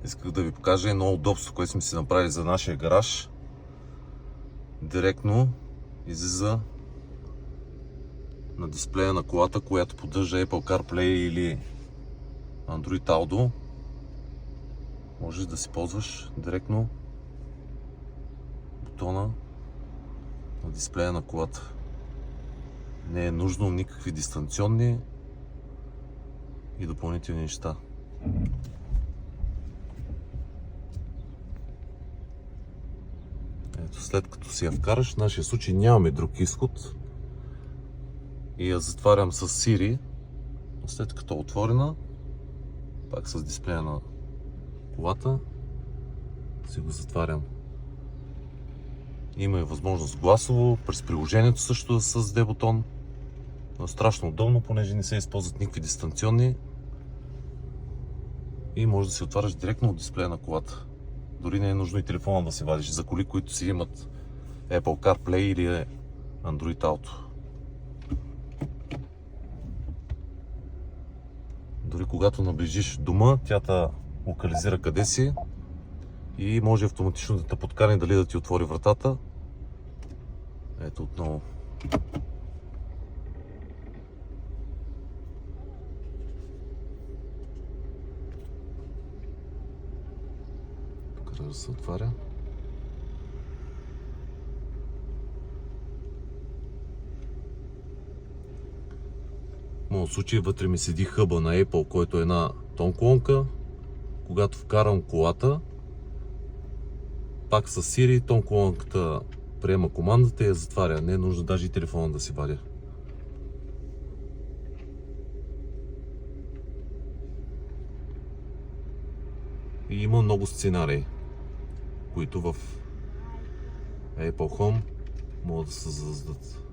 Исках да ви покажа едно удобство, което сме си направили за нашия гараж. Директно излиза на дисплея на колата, която поддържа Apple CarPlay или Android Auto. Можеш да си ползваш директно бутона на дисплея на колата. Не е нужно никакви дистанционни и допълнителни неща. Ето, след като си я вкараш, в нашия случай нямаме друг изход и я затварям с Siri. След като е отворена, пак с дисплея на колата, си го затварям. Има и възможност гласово, през приложението също да се създаде бутон. Но страшно удобно, понеже не се използват никакви дистанционни и може да си отваряш директно от дисплея на колата. Дори не е нужно и телефона да си вадиш за коли, които си имат Apple CarPlay или Android Auto. Дори когато наближиш дома, тя те локализира къде си и може автоматично да те подкани дали да ти отвори вратата. Ето отново. Тук да се отваря. В моят случай вътре ми седи хъба на Apple, който е една тон колонка. Когато вкарам колата, пак с Siri, тон колонката приема командата и я затваря. Не е нужно даже и телефона да си вадя. И има много сценарии, които в Apple Home могат да се създадат.